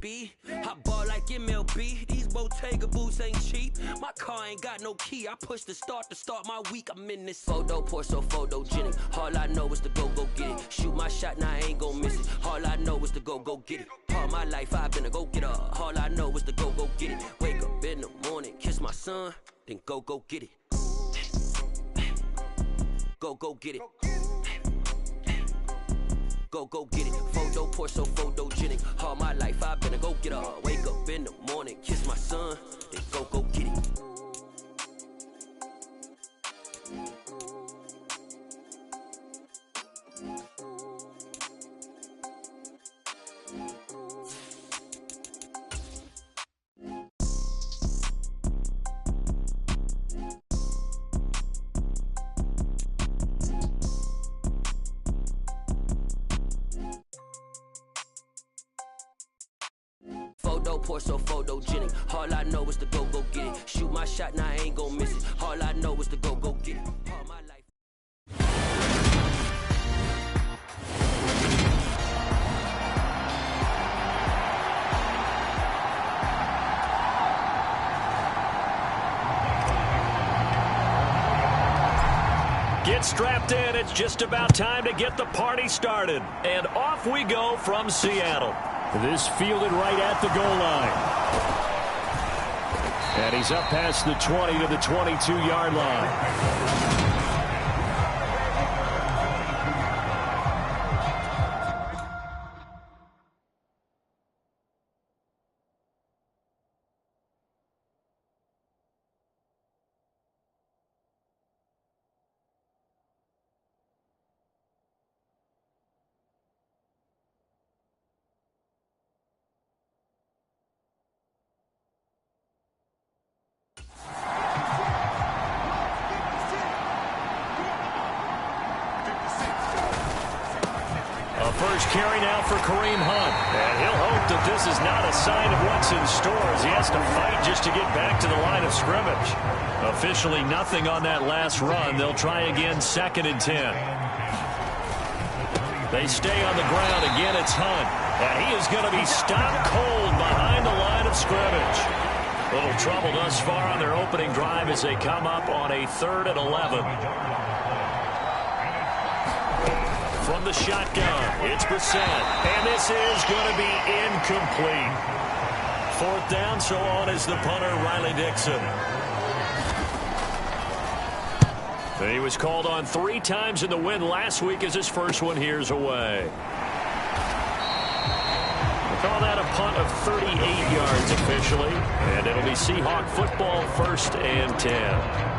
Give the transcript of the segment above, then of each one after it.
be. I ball like MLB. These Bottega boots ain't cheap. My car ain't got no key. I push the start to start my week. I'm in this photo, pour so photogenic. All I know is to go get it. Shoot my shot, now I ain't gon' miss it. All I know is to go get it. All my life I've been a go-getter. All I know is to go get it. Wake up in the morning, kiss my son, then go get it. Go get it. Go get it. Photo, pour so photogenic. All my life I've been a go-getter. Wake up in the morning, kiss my son, then go get it. Pour so photogenic. All I know is to go get it. Shoot my shot, now I ain't gon' miss it. All I know is to go get it. All my life. Get strapped in. It's just about time to get the party started. And off we go from Seattle. This fielded right at the goal line. And he's up past the 20 to the 22-yard line. First carry now for Kareem Hunt. And he'll hope that this is not a sign of what's in store as he has to fight just to get back to the line of scrimmage. Officially nothing on that last run. They'll try again, 2nd and 10. They stay on the ground. Again, it's Hunt. And he is going to be stopped cold behind the line of scrimmage. Little trouble thus far on their opening drive as they come up on a 3rd and 11. From the shotgun, it's Brissett, and this is going to be incomplete. 4th down, so on is the punter, Riley Dixon. He was called on 3 times in the win last week as his first one here's away. We'll call that a punt of 38 yards officially, and it'll be Seahawk football, 1st and 10.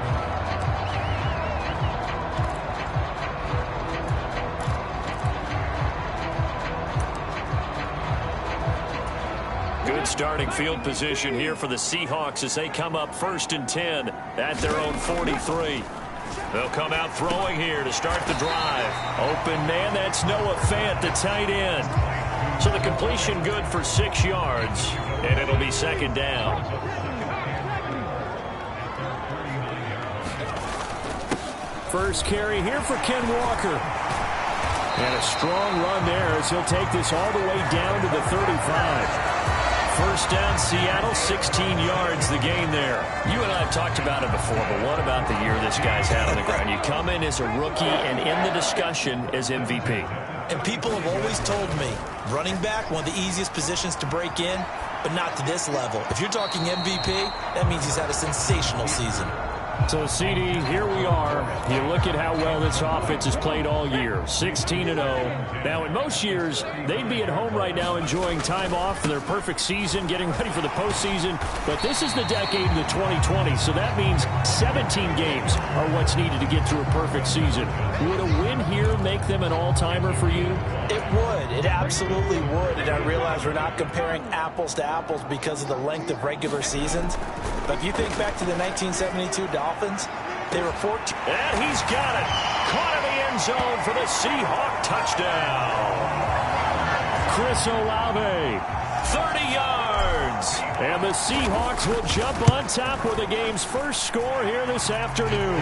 Good starting field position here for the Seahawks as they come up 1st and 10 at their own 43. They'll come out throwing here to start the drive. Open man, that's Noah Fant, the tight end. So the completion good for 6 yards, and it'll be 2nd down. First carry here for Ken Walker. And a strong run there as he'll take this all the way down to the 35. First down, Seattle, 16 yards the gain there. You and I have talked about it before, but what about the year this guy's had on the ground? You come in as a rookie and in the discussion as MVP. And people have always told me, running back, one of the easiest positions to break in, but not to this level. If you're talking MVP, that means he's had a sensational season. So, CD, here we are. You look at how well this offense has played all year, 16-0. Now, in most years, they'd be at home right now enjoying time off for their perfect season, getting ready for the postseason. But this is the decade of the 2020, so that means 17 games are what's needed to get through a perfect season. Would a win here make them an all-timer for you? It would. It absolutely would. And I realize we're not comparing apples to apples because of the length of regular seasons. But if you think back to the 1972 Dolphins, they were 14. And he's got it. Caught in the end zone for the Seahawk touchdown. Chris Olave, 30 yards. And the Seahawks will jump on top with the game's first score here this afternoon.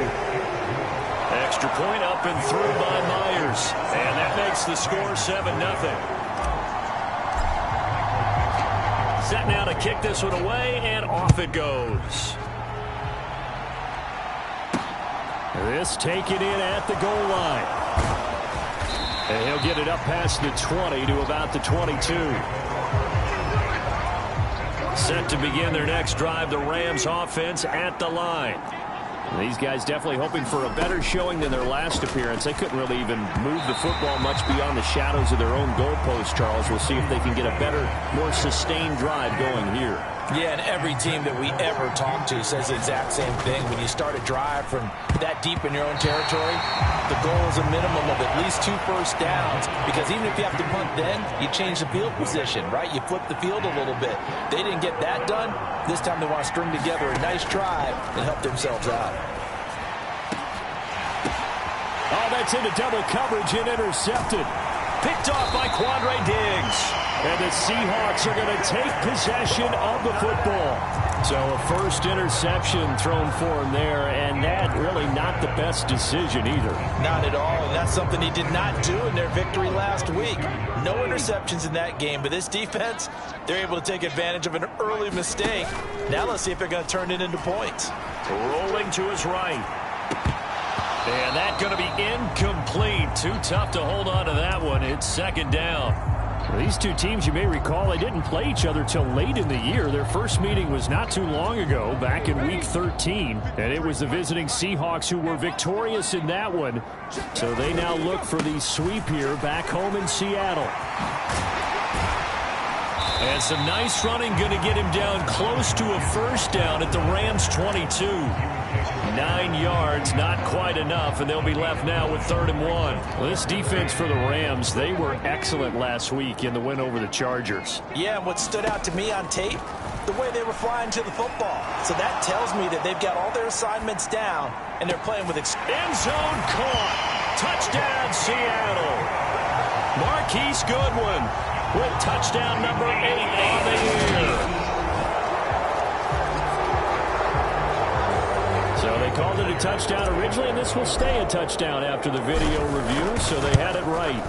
Extra point up and through by Myers. And that makes the score 7-0. Set now to kick this one away, and off it goes. This taken in at the goal line. And he'll get it up past the 20 to about the 22. Set to begin their next drive, the Rams offense at the line. These guys definitely hoping for a better showing than their last appearance. They couldn't really even move the football much beyond the shadows of their own goalpost, Charles. We'll see if they can get a better, more sustained drive going here. Yeah, and every team that we ever talk to says the exact same thing. When you start a drive from that deep in your own territory, the goal is a minimum of at least 2 first downs, because even if you have to punt then, you change the field position, right? You flip the field a little bit. They didn't get that done. This time they want to string together a nice drive and help themselves out. Oh, that's into double coverage and intercepted. Picked off by Quandre Diggs. And the Seahawks are going to take possession of the football. So a first interception thrown for him there, and that really not the best decision either. Not at all, and that's something he did not do in their victory last week. No interceptions in that game, but this defense, they're able to take advantage of an early mistake. Now let's see if they're going to turn it into points. Rolling to his right. And that's going to be incomplete. Too tough to hold on to that one. It's second down. Well, these two teams, you may recall, they didn't play each other till late in the year. Their first meeting was not too long ago, back in Week 13. And it was the visiting Seahawks who were victorious in that one. So they now look for the sweep here back home in Seattle. And some nice running, going to get him down close to a first down at the Rams' 22. 9 yards, not quite enough, and they'll be left now with 3rd and 1. Well, this defense for the Rams, they were excellent last week in the win over the Chargers. Yeah, and what stood out to me on tape, the way they were flying to the football. So that tells me that they've got all their assignments down, and they're playing with... End zone caught. Touchdown, Seattle. Marquise Goodwin with touchdown number 8 on the year. So they called it a touchdown originally, and this will stay a touchdown after the video review, so they had it right.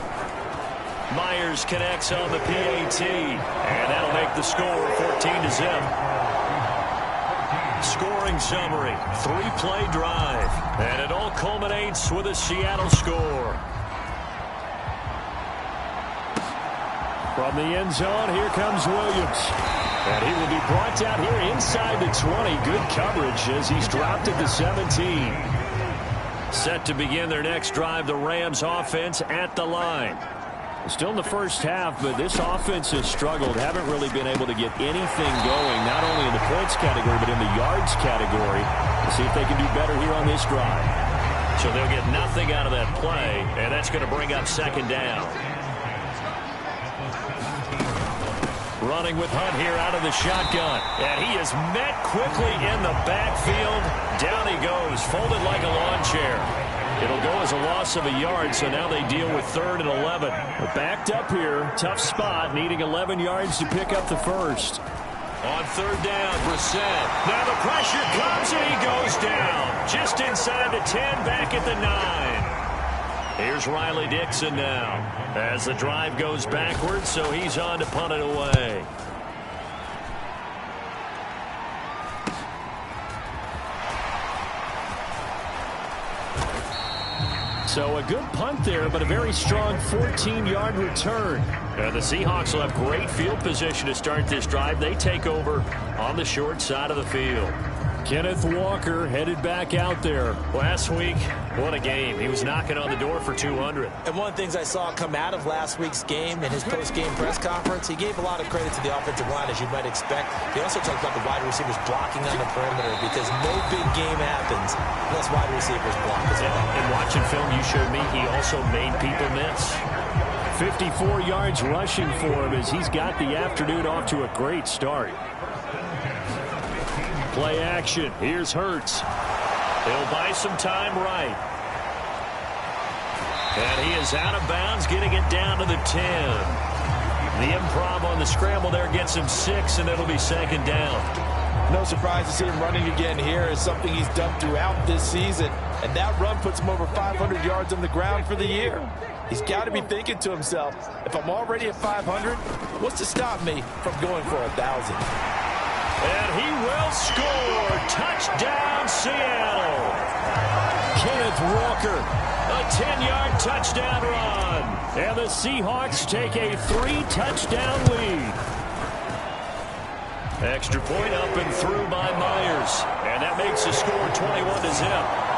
Myers connects on the PAT, and that'll make the score 14-0. Scoring summary, 3-play drive, and it all culminates with a Seattle score. From the end zone, here comes Williams. And he will be brought down here inside the 20. Good coverage as he's dropped at the 17. Set to begin their next drive, the Rams offense at the line. Still in the first half, but this offense has struggled. Haven't really been able to get anything going, not only in the points category, but in the yards category. We'll see if they can do better here on this drive. So they'll get nothing out of that play, and that's going to bring up second down. Running with Hunt here out of the shotgun. And he is met quickly in the backfield. Down he goes, folded like a lawn chair. It'll go as a loss of a yard, so now they deal with 3rd and 11. But backed up here, tough spot, needing 11 yards to pick up the first. On 3rd down, Brissett. Now the pressure comes and he goes down. Just inside the 10, back at the 9. Here's Riley Dixon now as the drive goes backwards, so he's on to punt it away. So a good punt there, but a very strong 14-yard return. And the Seahawks will have great field position to start this drive. They take over on the short side of the field. Kenneth Walker headed back out there. Last week, what a game. He was knocking on the door for 200. And one of the things I saw come out of last week's game in his post-game press conference, he gave a lot of credit to the offensive line, as you might expect. He also talked about the wide receivers blocking on the perimeter, because no big game happens unless wide receivers block as well. And watching film, you showed me he also made people miss. 54 yards rushing for him as he's got the afternoon off to a great start. Play action. Here's Hurts. He'll buy some time right. And he is out of bounds, getting it down to the 10. The improv on the scramble there gets him 6, and it'll be second down. No surprise to see him running again here. Is something he's done throughout this season. And that run puts him over 500 yards on the ground for the year. He's got to be thinking to himself, if I'm already at 500, what's to stop me from going for 1,000? And he will score. Touchdown, Seattle. Kenneth Walker, a 10-yard touchdown run. And the Seahawks take a 3-touchdown lead. Extra point up and through by Myers. And that makes the score 21-0.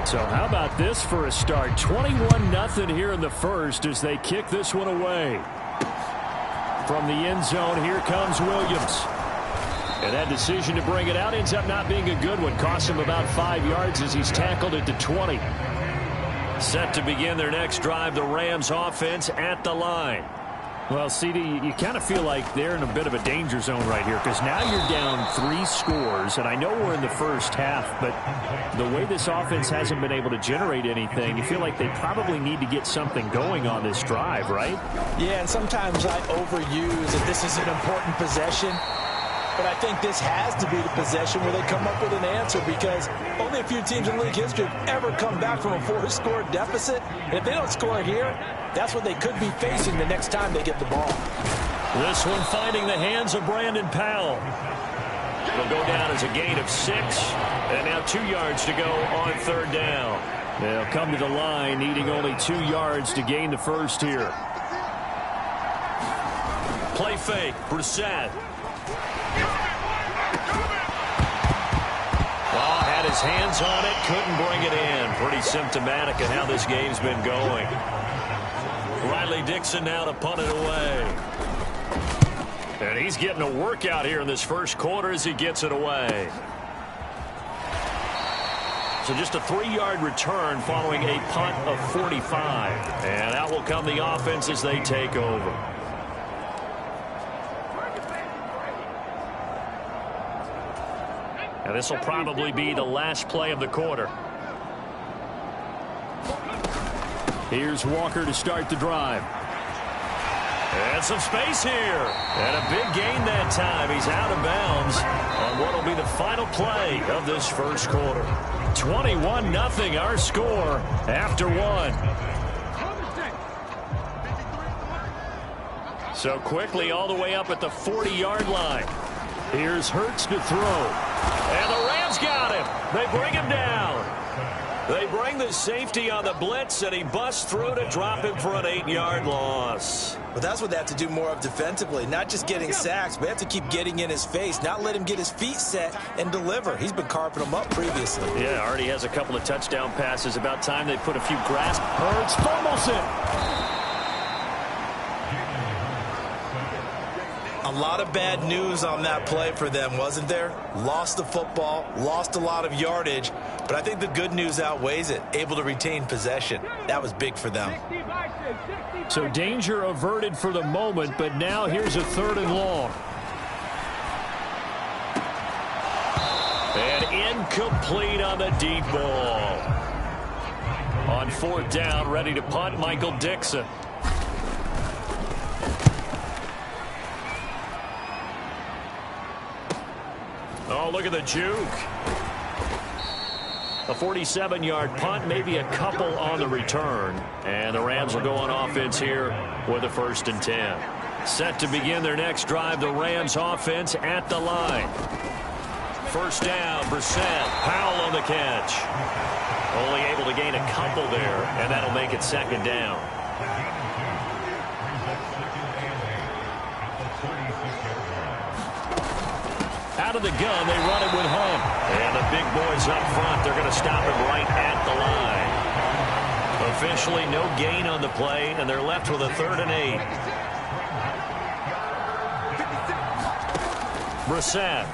So how about this for a start? 21-0 here in the first as they kick this one away. From the end zone, here comes Williams. And that decision to bring it out ends up not being a good one. Costs him about 5 yards as he's tackled at the 20. Set to begin their next drive, the Rams offense at the line. Well, CD, you kind of feel like they're in a bit of a danger zone right here because now you're down 3 scores, and I know we're in the first half, but the way this offense hasn't been able to generate anything, you feel like they probably need to get something going on this drive, right? Yeah, and sometimes I overuse that this is an important possession, but I think this has to be the possession where they come up with an answer because only a few teams in league history have ever come back from a 4-score deficit. And if they don't score here, that's what they could be facing the next time they get the ball. This one finding the hands of Brandon Powell. It'll go down as a gain of 6, and now 2 yards to go on 3rd down. They'll come to the line needing only 2 yards to gain the first here. Play fake, Brissett. Well, had his hands on it, couldn't bring it in. Pretty symptomatic of how this game's been going. Riley Dixon now to punt it away. And he's getting a workout here in this first quarter as he gets it away. So just a 3-yard return following a punt of 45. And out will come the offense as they take over. Now this will probably be the last play of the quarter. Here's Walker to start the drive. And some space here. And a big gain that time. He's out of bounds on what will be the final play of this first quarter. 21-0 our score after 1. So quickly all the way up at the 40-yard line. Here's Hurts to throw. And the Rams got him. They bring him down. They bring the safety on the blitz, and he busts through to drop him for an 8-yard loss. But that's what they have to do more of defensively, not just getting sacks, but they have to keep getting in his face, not let him get his feet set and deliver. He's been carving them up previously. Yeah, already has a couple of touchdown passes. About time they put a few grasp. Hurts fumbles it. A lot of bad news on that play for them, wasn't there? Lost the football, lost a lot of yardage, but I think the good news outweighs it. Able to retain possession. That was big for them. So danger averted for the moment, but now here's a 3rd and long. And incomplete on the deep ball. On 4th down, ready to punt, Michael Dixon. Oh, look at the juke. A 47-yard punt, maybe a couple on the return. And the Rams will go on offense here with a 1st and 10. Set to begin their next drive, the Rams offense at the line. 1st down, Brissett. Powell on the catch. Only able to gain a couple there, and that'll make it 2nd down. Out of the gun, they run it with Hunt. And the big boys up front, they're going to stop him right at the line. Officially no gain on the play, and they're left with a 3rd and 8. Brissett.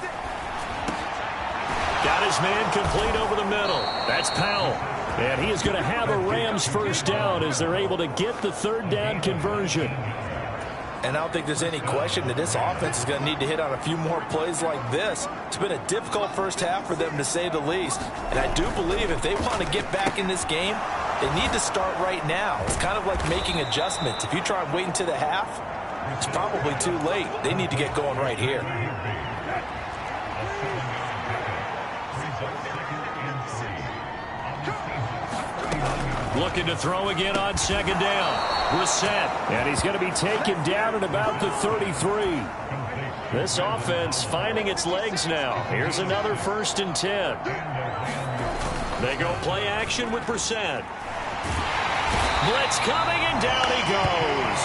Got his man complete over the middle. That's Powell. And he is going to have a Rams first down as they're able to get the third down conversion. And I don't think there's any question that this offense is going to need to hit on a few more plays like this. It's been a difficult first half for them, to say the least. And I do believe if they want to get back in this game, they need to start right now. It's kind of like making adjustments. If you try and wait until the half, it's probably too late. They need to get going right here. Looking to throw again on second down. Brissett, and he's going to be taken down at about the 33. This offense finding its legs now. Here's another 1st and 10. They go play action with Brissett. Blitz coming, and down he goes.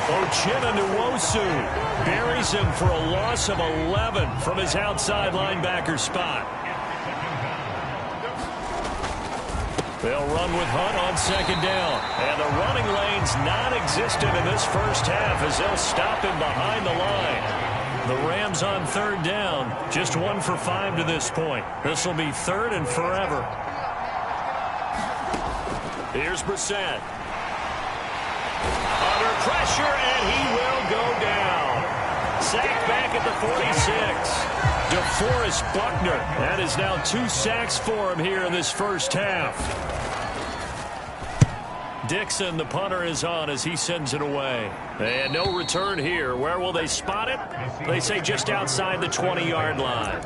Uchenna Nwosu buries him for a loss of 11 from his outside linebacker spot. They'll run with Hunt on second down. And the running lane's non-existent in this first half as they'll stop him behind the line. The Rams on third down, just 1 for 5 to this point. This will be 3rd and forever. Here's Brissett. Under pressure, and he will go down. Sacked back at the 46. DeForest Buckner. That is now 2 sacks for him here in this first half. Dixon, the punter, is on as he sends it away. And no return here. Where will they spot it? They say just outside the 20-yard line.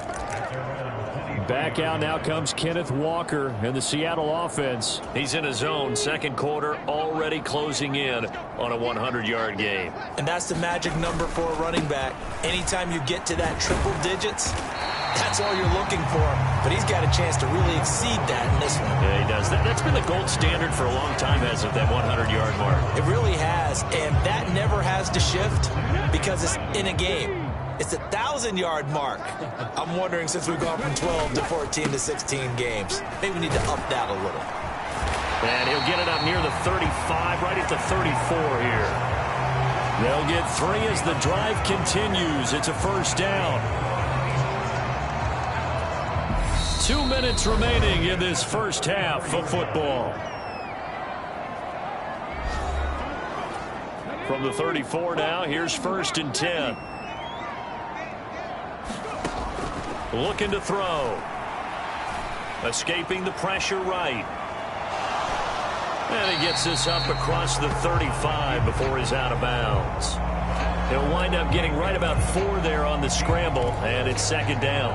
Back out now comes Kenneth Walker in the Seattle offense. He's in his zone. Second quarter already closing in on a 100-yard game. And that's the magic number for a running back. Anytime you get to that triple digits, that's all you're looking for. But he's got a chance to really exceed that in this one. Yeah, he does. That's been the gold standard for a long time, hasn't it, that 100-yard mark? It really has. And that never has to shift because it's in a game. It's a 1,000-yard mark. I'm wondering, since we've gone from 12 to 14 to 16 games, maybe we need to up that a little. And he'll get it up near the 35, right at the 34 here. They'll get 3 as the drive continues. It's a first down. 2 minutes remaining in this first half of football. From the 34 now, here's 1st and 10. Looking to throw. Escaping the pressure right. And he gets this up across the 35 before he's out of bounds. He'll wind up getting right about 4 there on the scramble, and it's second down.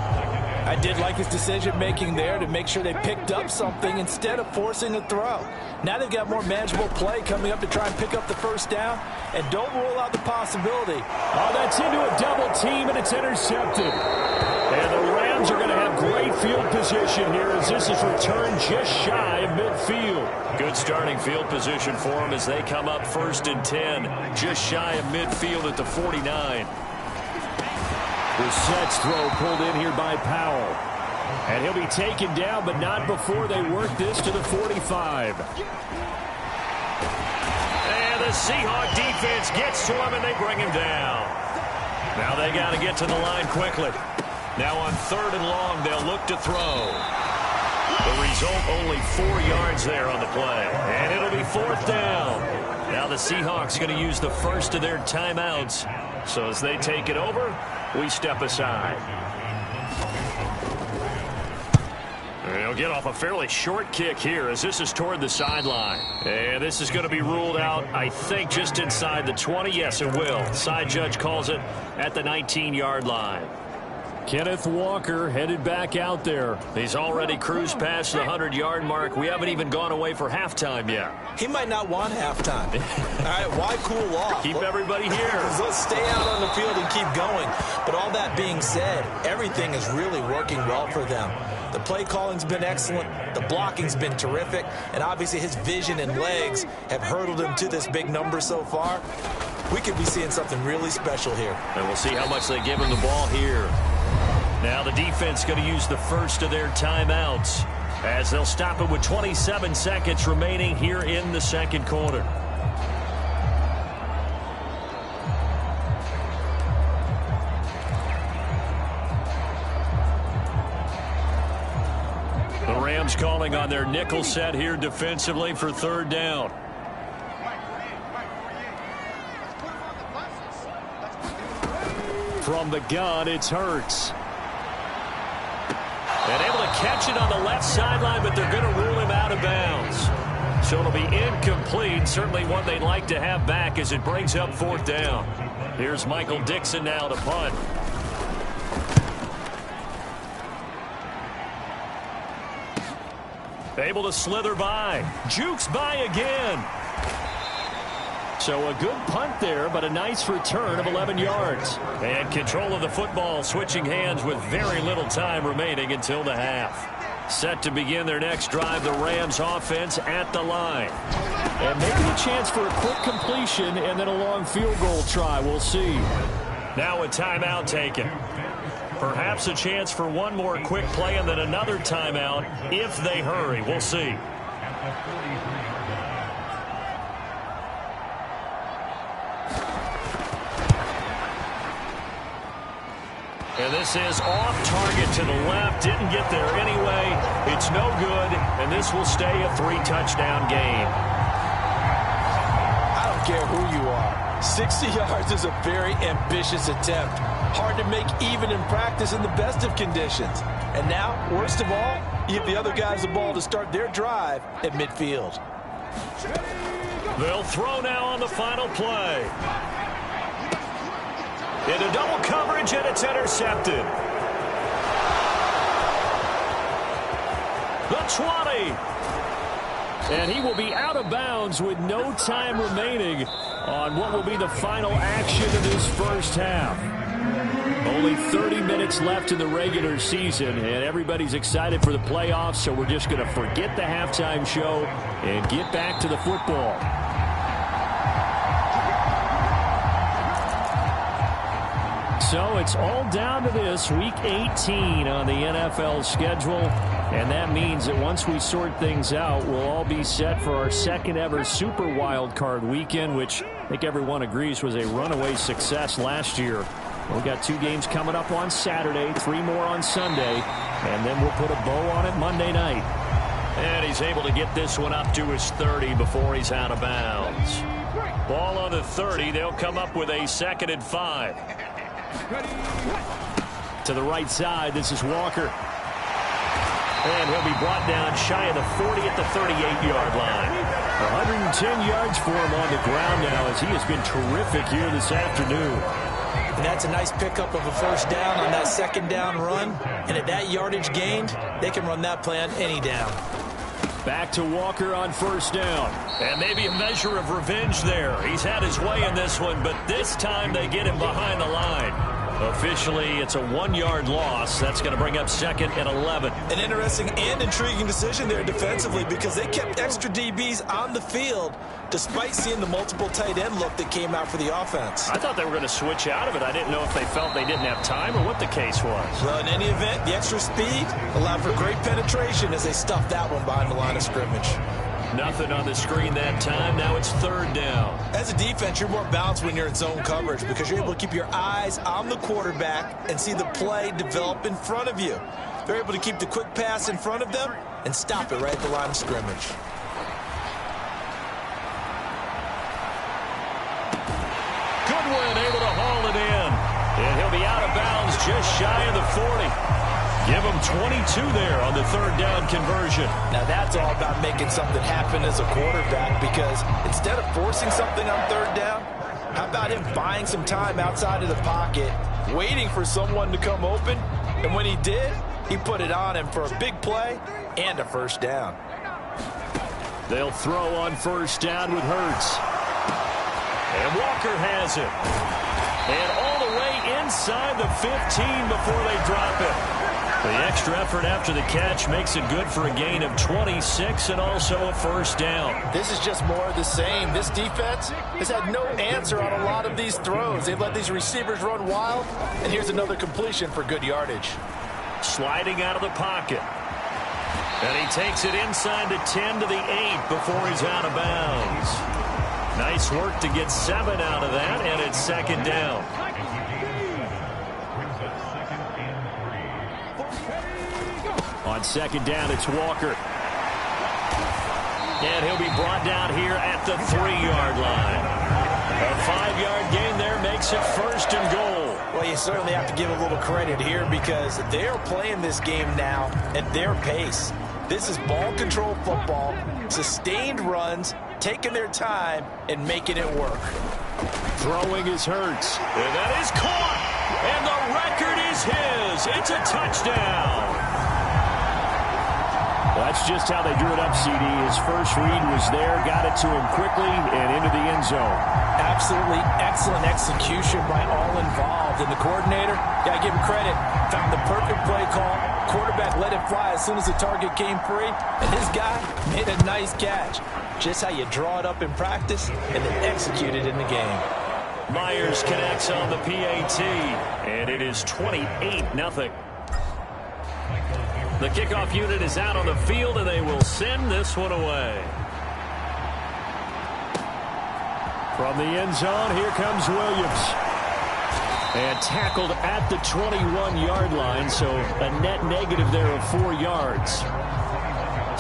I did like his decision-making there to make sure they picked up something instead of forcing a throw. Now they've got more manageable play coming up to try and pick up the first down, and don't rule out the possibility. Oh, that's into a double team, and it's intercepted. And the Rams are going to have great field position here as this is returned just shy of midfield. Good starting field position for them as they come up 1st and 10, just shy of midfield at the 49. Brissett's throw pulled in here by Powell. And he'll be taken down, but not before they work this to the 45. And the Seahawk defense gets to him, and they bring him down. Now they got to get to the line quickly. Now on 3rd and long, they'll look to throw. The result, only 4 yards there on the play. And it'll be 4th down. Now the Seahawks going to use the first of their timeouts. So as they take it over, we step aside. They'll get off a fairly short kick here as this is toward the sideline. And this is going to be ruled out, I think, just inside the 20. Yes, it will. Side judge calls it at the 19-yard line. Kenneth Walker headed back out there. He's already cruised past the 100-yard mark. We haven't even gone away for halftime yet. He might not want halftime. All right, why cool off? Keep everybody here. Let's stay out on the field and keep going. But all that being said, everything is really working well for them. The play calling's been excellent. The blocking's been terrific. And obviously his vision and legs have hurdled him to this big number so far. We could be seeing something really special here. And we'll see how much they give him the ball here. Now the defense going to use the first of their timeouts as they'll stop it with 27 seconds remaining here in the second quarter. The Rams calling on their nickel set here defensively for third down. From the gun, it's Hurts. And able to catch it on the left sideline, but they're going to rule him out of bounds. So it'll be incomplete. Certainly one they'd like to have back as it brings up fourth down. Here's Michael Dixon now to punt. Able to slither by. Jukes by again. So a good punt there, but a nice return of 11 yards. And control of the football, switching hands with very little time remaining until the half. Set to begin their next drive, the Rams offense at the line. And maybe a chance for a quick completion and then a long field goal try. We'll see. Now a timeout taken. Perhaps a chance for one more quick play and then another timeout if they hurry. We'll see. And this is off target to the left. Didn't get there anyway. It's no good, and this will stay a 3-touchdown game. I don't care who you are. 60 yards is a very ambitious attempt. Hard to make even in practice in the best of conditions. And now, worst of all, you give the other guys the ball to start their drive at midfield. They'll throw now on the final play. Into double coverage, and it's intercepted. The 20. And he will be out of bounds with no time remaining on what will be the final action of this first half. Only 30 minutes left in the regular season, and everybody's excited for the playoffs, so we're just going to forget the halftime show and get back to the football. So it's all down to this, Week 18 on the NFL schedule. And that means that once we sort things out, we'll all be set for our second ever Super Wild Card weekend, which I think everyone agrees was a runaway success last year. We got 2 games coming up on Saturday, 3 more on Sunday, and then we'll put a bow on it Monday night. And he's able to get this one up to his 30 before he's out of bounds. Ball on the 30. They'll come up with a 2nd and 5. To the right side, this is Walker. And he'll be brought down shy of the 40 at the 38-yard line. 110 yards for him on the ground now as he has been terrific here this afternoon. And that's a nice pickup of a first down on that second down run. And at that yardage gained, they can run that play on any down. Back to Walker on first down. And maybe a measure of revenge there. He's had his way in this one, but this time they get him behind the line. Officially, it's a 1-yard loss. That's going to bring up 2nd and 11. An interesting and intriguing decision there defensively because they kept extra DBs on the field despite seeing the multiple tight end look that came out for the offense. I thought they were going to switch out of it. I didn't know if they felt they didn't have time or what the case was. Well, in any event, the extra speed allowed for great penetration as they stuffed that one behind the line of scrimmage. Nothing on the screen that time. Now it's 3rd down. As a defense, you're more balanced when you're in zone coverage because you're able to keep your eyes on the quarterback and see the play develop in front of you. They're able to keep the quick pass in front of them and stop it right at the line of scrimmage. Goodwin able to haul it in. And he'll be out of bounds just shy of the 40. Give him 22 there on the 3rd down conversion. Now that's all about making something happen as a quarterback because instead of forcing something on 3rd down, how about him buying some time outside of the pocket, waiting for someone to come open, and when he did, he put it on him for a big play and a first down. They'll throw on first down with Hurts. And Walker has it. And all the way inside the 15 before they drop it. The extra effort after the catch makes it good for a gain of 26 and also a first down. This is just more of the same. This defense has had no answer on a lot of these throws. They've let these receivers run wild, and here's another completion for good yardage. Sliding out of the pocket. And he takes it inside the 10 to the 8 before he's out of bounds. Nice work to get 7 out of that, and it's 2nd down. On second down, it's Walker. And he'll be brought down here at the 3-yard line. A 5-yard gain there makes it 1st and goal. Well, you certainly have to give a little credit here because they're playing this game now at their pace. This is ball control football, sustained runs, taking their time and making it work. Throwing is Hurts. And that is caught. And the record is his. It's a touchdown. Well, that's just how they drew it up, CD. His first read was there, got it to him quickly, and into the end zone. Absolutely excellent execution by all involved. And the coordinator, got to give him credit, found the perfect play call. Quarterback let it fly as soon as the target came free, and his guy made a nice catch. Just how you draw it up in practice and then execute it in the game. Myers connects on the PAT, and it is 28-0. The kickoff unit is out on the field, and they will send this one away. From the end zone, here comes Williams. And tackled at the 21-yard line, so a net negative there of 4 yards.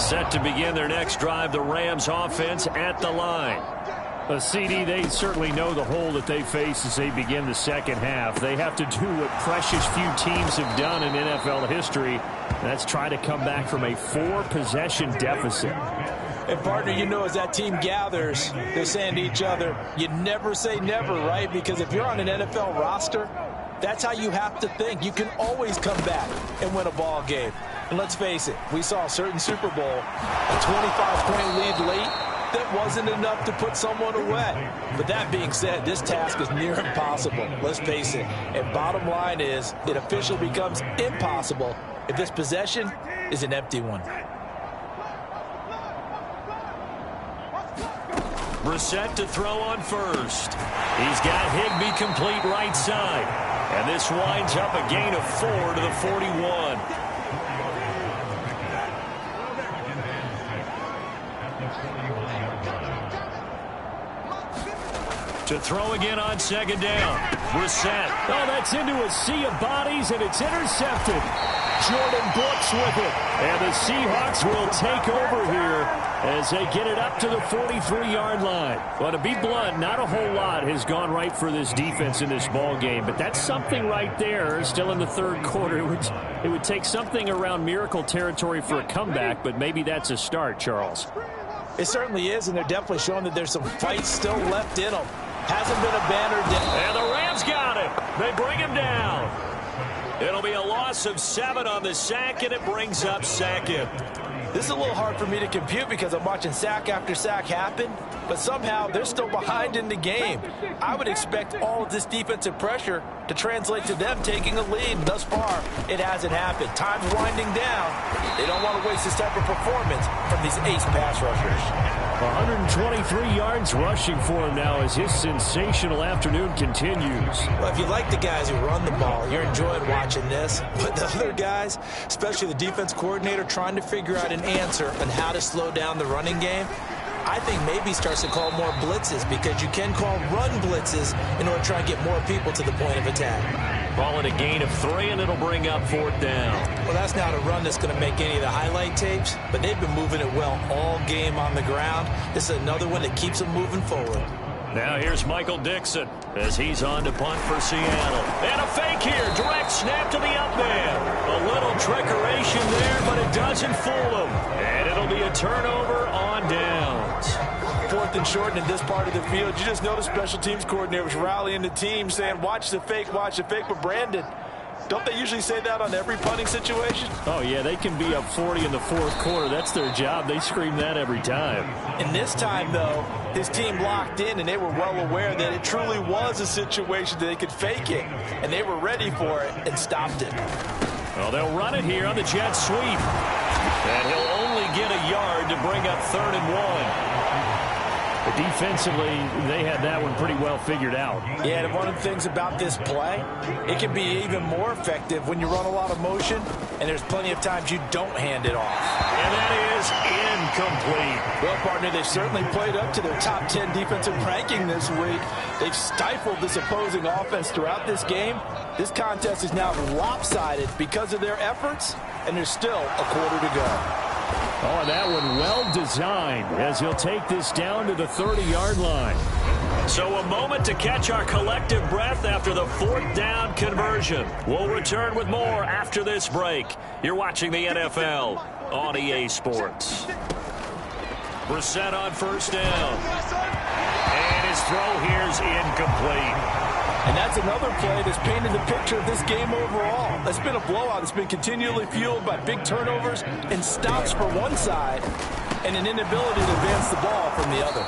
Set to begin their next drive, the Rams offense at the line. A CD, they certainly know the hole that they face as they begin the second half. They have to do what precious few teams have done in NFL history. That's try to come back from a 4-possession deficit. And, partner, you know, as that team gathers, they're saying to each other, you never say never, right? Because if you're on an NFL roster, that's how you have to think. You can always come back and win a ball game. And let's face it, we saw a certain Super Bowl, a 25-point lead late. That wasn't enough to put someone away. But that being said, this task is near impossible. Let's face it. And bottom line is, it officially becomes impossible if this possession is an empty one. Brissett to throw on first. He's got Higbee complete right side. And this winds up a gain of 4 to the 41. To throw again on second down. Brissett. Oh, that's into a sea of bodies, and it's intercepted. Jordan Brooks with it. And the Seahawks will take over here as they get it up to the 43-yard line. Well, to be blunt, not a whole lot has gone right for this defense in this ball game, but that's something right there. Still in the third quarter. It would take something around miracle territory for a comeback, but maybe that's a start, Charles. It certainly is, and they're definitely showing that there's some fight still left in them. Hasn't been a banner down. And the Rams got him. They bring him down. It'll be a loss of 7 on the sack, and it brings up second. This is a little hard for me to compute because I'm watching sack after sack happen, but somehow they're still behind in the game. I would expect all of this defensive pressure to translate to them taking a lead. Thus far, it hasn't happened. Time's winding down. They don't want to waste this type of performance from these ace pass rushers. 123 yards rushing for him now as his sensational afternoon continues. Well, if you like the guys who run the ball, you're enjoying watching this. But the other guys, especially the defense coordinator, trying to figure out an answer on how to slow down the running game, I think maybe starts to call more blitzes because you can call run blitzes in order to try and get more people to the point of attack. Ball at a gain of 3, and it'll bring up 4th down. Well, that's not a run that's going to make any of the highlight tapes, but they've been moving it well all game on the ground. This is another one that keeps them moving forward. Now here's Michael Dixon as he's on to punt for Seattle. And a fake here. Direct snap to the up man. A little trickeration there, but it doesn't fool him. And it'll be a turnover on downs. 4th and short in this part of the field. You just notice special teams coordinators rallying the team saying, watch the fake, but Brandon, don't they usually say that on every punting situation? Oh, yeah, they can be up 40 in the 4th quarter. That's their job. They scream that every time. And this time, though, his team locked in, and they were well aware that it truly was a situation that they could fake it, and they were ready for it and stopped it. Well, they'll run it here on the jet sweep. And he'll only get a yard to bring up 3rd and 1. The But defensively, they had that one pretty well figured out. Yeah, and one of the things about this play, it can be even more effective when you run a lot of motion, and there's plenty of times you don't hand it off. And that is incomplete. Well, partner, they've certainly played up to their top 10 defensive ranking this week. They've stifled this opposing offense throughout this game. This contest is now lopsided because of their efforts, and there's still a quarter to go. Oh, and that one well designed as he'll take this down to the 30-yard line. So a moment to catch our collective breath after the 4th down conversion. We'll return with more after this break. You're watching the NFL on EA Sports. Brissett on 1st down. And his throw here's incomplete. And that's another play that's painted the picture of this game overall. It's been a blowout. It's been continually fueled by big turnovers and stops for one side and an inability to advance the ball from the other.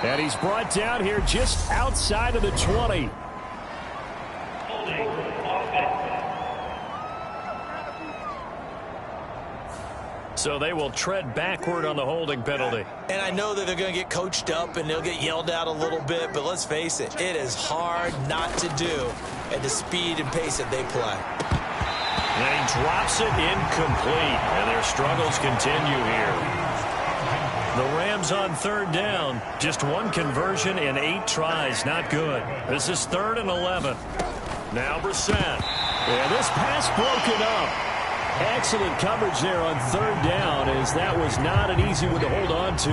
And he's brought down here just outside of the 20. So they will tread backward on the holding penalty. And I know that they're going to get coached up and they'll get yelled at a little bit, but let's face it, it is hard not to do at the speed and pace that they play. And he drops it incomplete, and their struggles continue here. The Rams on 3rd down, just one conversion in 8 tries, not good. This is 3rd and 11. Now Brissett. And this pass broken up. Excellent coverage there on 3rd down, as that was not an easy one to hold on to.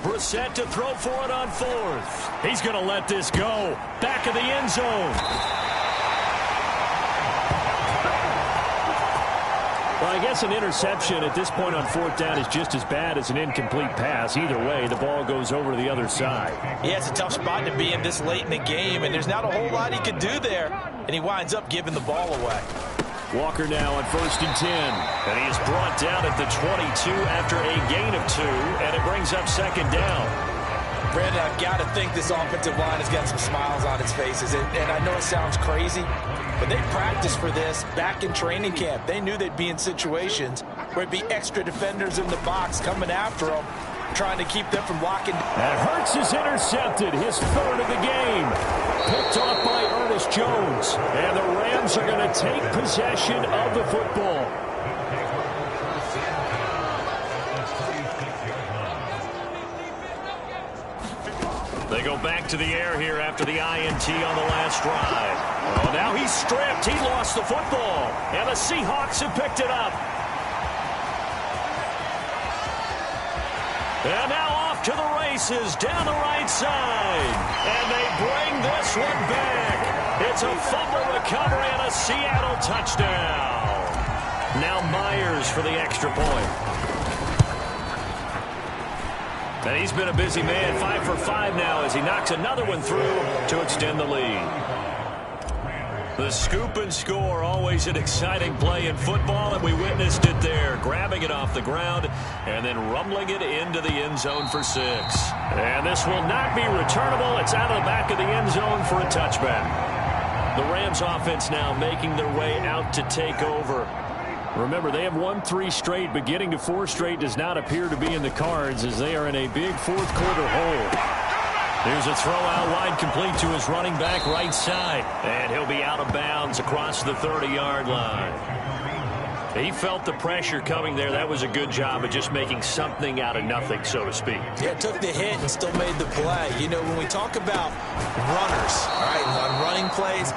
Brissett to throw for it on 4th. He's going to let this go. Back of the end zone. Well, I guess an interception at this point on 4th down is just as bad as an incomplete pass. Either way, the ball goes over to the other side. Yeah, it's a tough spot to be in this late in the game, and there's not a whole lot he could do there, and he winds up giving the ball away. Walker now on 1st and 10, and he is brought down at the 22 after a gain of 2, and it brings up 2nd down. Brandon, I've got to think this offensive line has got some smiles on its faces, and I know it sounds crazy, but they practiced for this back in training camp. They knew they'd be in situations where it'd be extra defenders in the box coming after them, trying to keep them from locking. And Hurts is intercepted, his 3rd of the game. Picked off by Ernest Jones. And the Rams are going to take possession of the football. They go back to the air here after the INT on the last drive. Oh, now he's stripped. He lost the football. And the Seahawks have picked it up. And now off to the races down the right side. And they bring this one back. It's a fumble recovery and a Seattle touchdown. Now Myers for the extra point. And he's been a busy man, 5 for 5 now as he knocks another one through to extend the lead. The scoop and score, always an exciting play in football, and we witnessed it there, grabbing it off the ground and then rumbling it into the end zone for 6. And this will not be returnable. It's out of the back of the end zone for a touchback. The Rams offense now making their way out to take over. Remember, they have won 3 straight, but getting to 4 straight does not appear to be in the cards as they are in a big 4th quarter hole. Here's a throw out wide, complete to his running back right side. And he'll be out of bounds across the 30-yard line. He felt the pressure coming there. That was a good job of just making something out of nothing, so to speak. Yeah, took the hit and still made the play. You know, when we talk about runners, all right, on running plays,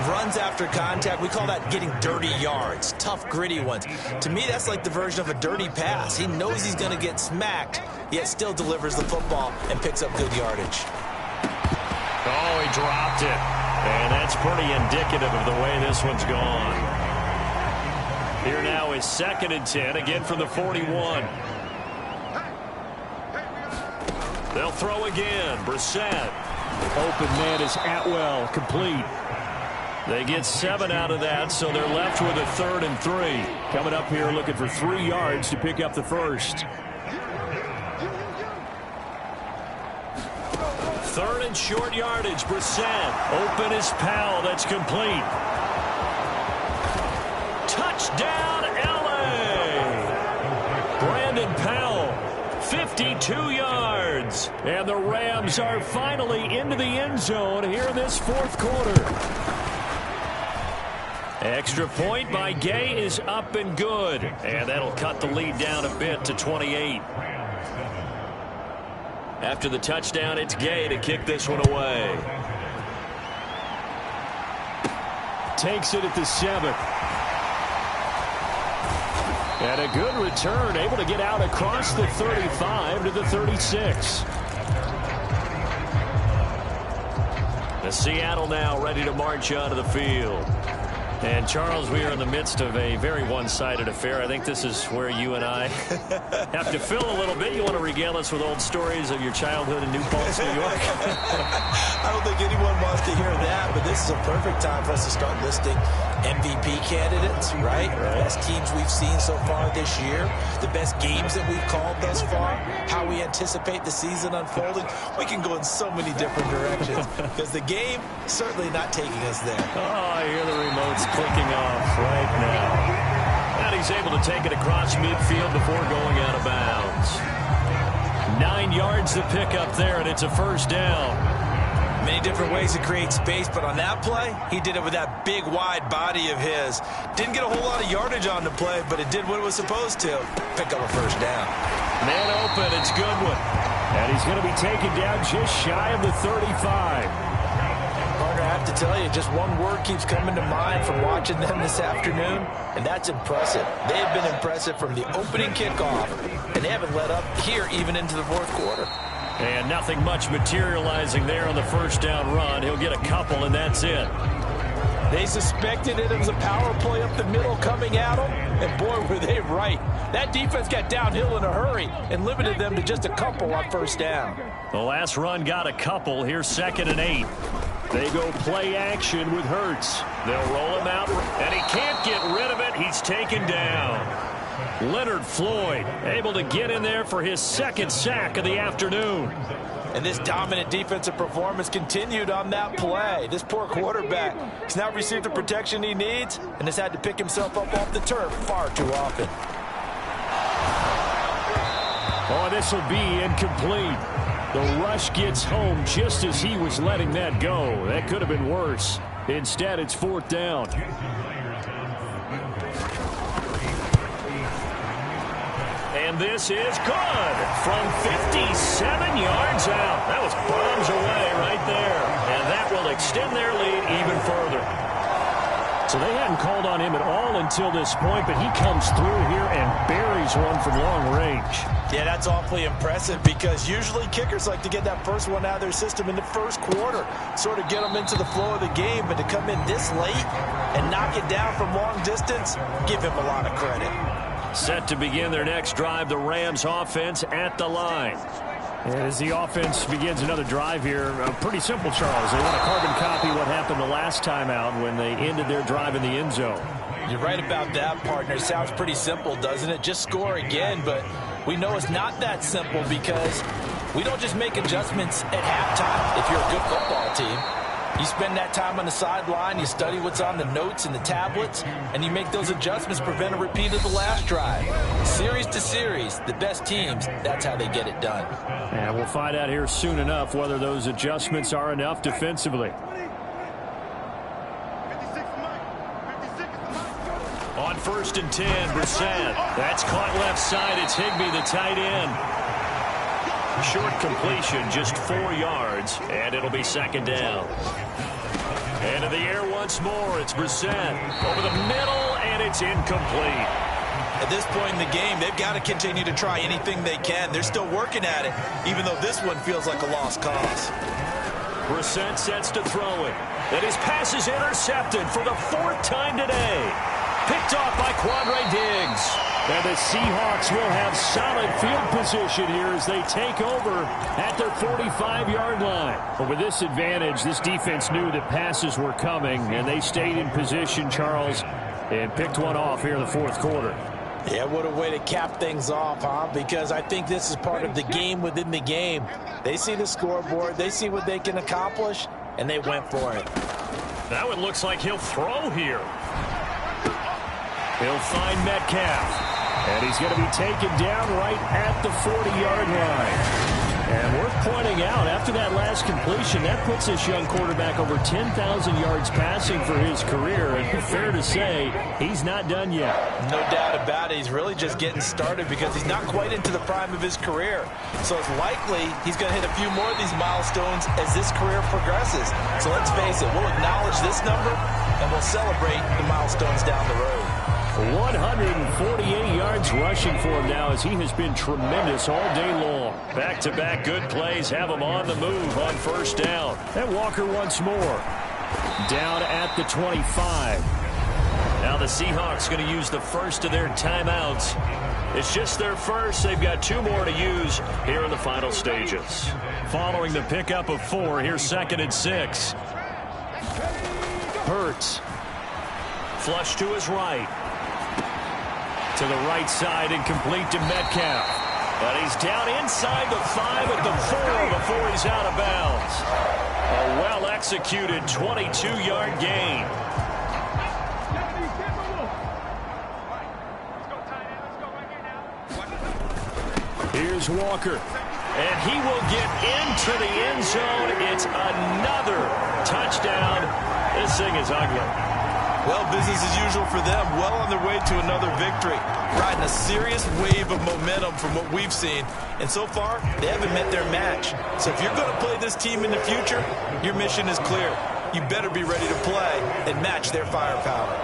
runs after contact, we call that getting dirty yards, tough, gritty ones. To me, that's like the version of a dirty pass. He knows he's going to get smacked, yet still delivers the football and picks up good yardage. Oh, he dropped it. And that's pretty indicative of the way this one's gone. Here now is 2nd and 10, again from the 41. They'll throw again. Brissett. Open man is Atwell, complete. They get 7 out of that, so they're left with a 3rd and 3. Coming up here looking for 3 yards to pick up the first. 3rd and short yardage. Brissett. Open is Powell. That's complete. Touchdown, 2 yards. And the Rams are finally into the end zone here in this fourth quarter. Extra point by Gay is up and good. And that'll cut the lead down a bit to 28. After the touchdown, it's Gay to kick this one away. Takes it at the 7. And a good return, able to get out across the 35 to the 36. The Seattle now ready to march onto the field. And, Charles, we are in the midst of a very one-sided affair. I think this is where you and I have to fill a little bit. You want to regale us with old stories of your childhood in New Paltz, New York? I don't think anyone wants to hear that, but this is a perfect time for us to start listing MVP candidates, right? The best teams we've seen so far this year, the best games that we've called thus far, how we anticipate the season unfolding. We can go in so many different directions because the game certainly not taking us there. Oh, I hear the remotes clicking off right now. And he's able to take it across midfield before going out of bounds. 9 yards to pick up there, and it's a first down. Many different ways to create space, but on that play, he did it with that big, wide body of his. Didn't get a whole lot of yardage on the play, but it did what it was supposed to. Pick up a first down. Man open, it's Goodwin. And he's going to be taken down just shy of the 35. Partner, I have to tell you, just one word keeps coming to mind from watching them this afternoon, and that's impressive. They have been impressive from the opening kickoff, and they haven't let up here even into the fourth quarter. And nothing much materializing there on the first down run. He'll get a couple, and that's it. They suspected it was a power play up the middle coming at them, and boy, were they right. That defense got downhill in a hurry and limited them to just a couple on first down. The last run got a couple. Here's 2nd and 8. They go play action with Hurts. They'll roll him out, and he can't get rid of it. He's taken down. Leonard Floyd able to get in there for his 2nd sack of the afternoon. And this dominant defensive performance continued on that play. This poor quarterback has now received the protection he needs and has had to pick himself up off the turf far too often. Oh, this will be incomplete. The rush gets home just as he was letting that go. That could have been worse. Instead, it's 4th down. And this is good from 57 yards out. That was bombs away right there. And that will extend their lead even further. So they hadn't called on him at all until this point, but he comes through here and buries one from long range. Yeah, that's awfully impressive because usually kickers like to get that first one out of their system in the first quarter, sort of get them into the flow of the game, but to come in this late and knock it down from long distance, give him a lot of credit. Set to begin their next drive, the Rams offense at the line. As the offense begins another drive here, pretty simple, Charles. They want to carbon copy what happened the last time out when they ended their drive in the end zone. You're right about that, partner. Sounds pretty simple, doesn't it? Just score again, but we know it's not that simple because we don't just make adjustments at halftime if you're a good football team. You spend that time on the sideline, you study what's on the notes and the tablets, and you make those adjustments, prevent a repeat of the last drive. Series to series, the best teams, that's how they get it done. And we'll find out here soon enough whether those adjustments are enough defensively. On 1st and 10, Brissett. That's caught left side. It's Higbee, the tight end. Short completion, just 4 yards, and it'll be 2nd down. And in the air once more, it's Brissett. Over the middle, and it's incomplete. At this point in the game, they've got to continue to try anything they can. They're still working at it, even though this one feels like a lost cause. Brissett sets to throw it. And his pass is intercepted for the 4th time today. Picked off by Quandre Diggs. And the Seahawks will have solid field position here as they take over at their 45-yard line. But with this advantage, this defense knew that passes were coming, and they stayed in position, Charles, and picked one off here in the 4th quarter. Yeah, what a way to cap things off, huh? Because I think this is part of the game within the game. They see the scoreboard, they see what they can accomplish, and they went for it. Now it looks like he'll throw here. He'll find Metcalf. And he's going to be taken down right at the 40-yard line. And worth pointing out, after that last completion, that puts this young quarterback over 10,000 yards passing for his career. And fair to say, he's not done yet. No doubt about it. He's really just getting started because he's not quite into the prime of his career. So it's likely he's going to hit a few more of these milestones as this career progresses. So let's face it, we'll acknowledge this number and we'll celebrate the milestones down the road. 148 yards rushing for him now as he has been tremendous all day long. Back-to-back good plays have him on the move on first down. And Walker once more. Down at the 25. Now the Seahawks going to use the first of their timeouts. It's just their first. They've got 2 more to use here in the final stages. Following the pickup of 4, here's 2nd and 6. Hurts. Flush to his right. To the right side and complete to Metcalf. But he's down inside the 5 at the 4 before he's out of bounds. A well-executed 22-yard gain. Here's Walker. And he will get into the end zone. It's another touchdown. This thing is ugly. Well, business as usual for them. Well on their way to another victory. Riding a serious wave of momentum from what we've seen. And so far, they haven't met their match. So if you're going to play this team in the future, your mission is clear. You better be ready to play and match their firepower.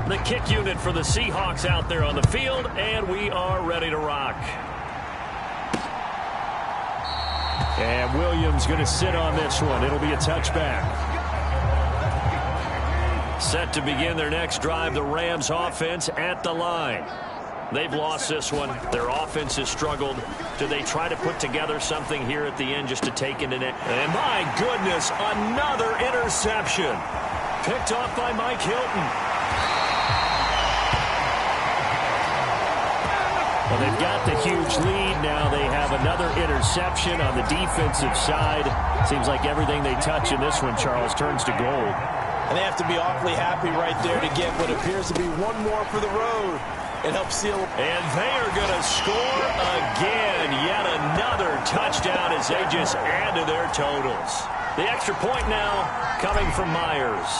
The kick unit for the Seahawks out there on the field, and we are ready to rock. And Williams going to sit on this one. It'll be a touchback. Set to begin their next drive, the Rams offense at the line. They've lost this one. Their offense has struggled. Do they try to put together something here at the end just to take it in it? And my goodness, another interception. Picked off by Mike Hilton. Well, they've got the huge lead. Now they have another interception on the defensive side. Seems like everything they touch in this one, Charles, turns to gold. And they have to be awfully happy right there to get what appears to be one more for the road. It helps seal. And they are going to score again. Yet another touchdown as they just add to their totals. The extra point now coming from Myers.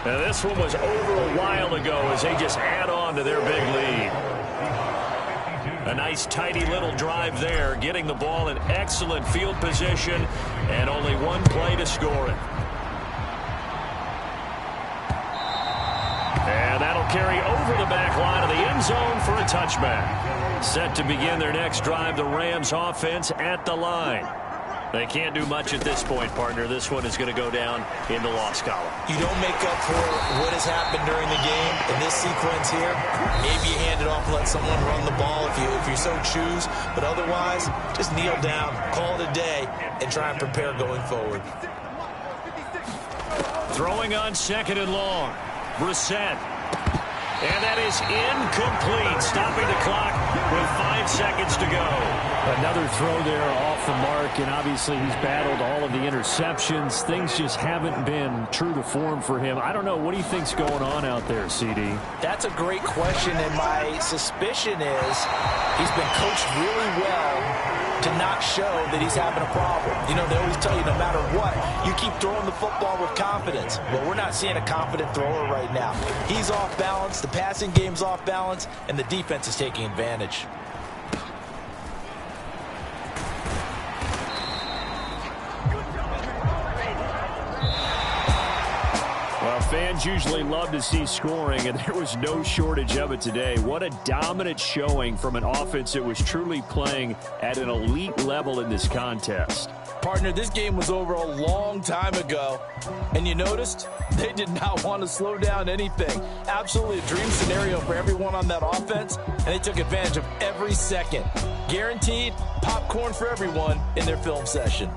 Now this one was over a while ago as they just add on to their big lead. A nice tidy little drive there, getting the ball in excellent field position and only one play to score it. And that'll carry over the back line of the end zone for a touchback. Set to begin their next drive, the Rams offense at the line. They can't do much at this point, partner. This one is going to go down in the loss column. You don't make up for what has happened during the game in this sequence here. Maybe you hand it off and let someone run the ball if you so choose. But otherwise, just kneel down, call it a day, and try and prepare going forward. Throwing on 2nd and long. Brissett. And that is incomplete, stopping the clock with 5 seconds to go. Another throw there off the mark, and obviously he's battled all of the interceptions. Things just haven't been true to form for him. I don't know. What do you think's going on out there, CD? That's a great question, and my suspicion is he's been coached really well to not show that he's having a problem. You know, they always tell you no matter what, you keep throwing the football with confidence. Well, we're not seeing a confident thrower right now. He's off balance, the passing game's off balance, and the defense is taking advantage. Well, fans usually love to see scoring, and there was no shortage of it today. What a dominant showing from an offense that was truly playing at an elite level in this contest. Partner, this game was over a long time ago, and you noticed they did not want to slow down anything. Absolutely a dream scenario for everyone on that offense, and they took advantage of every second. Guaranteed popcorn for everyone in their film session.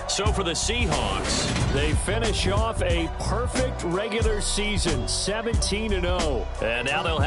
So for the Seahawks, they finish off a perfect regular season, 17-0. And now they'll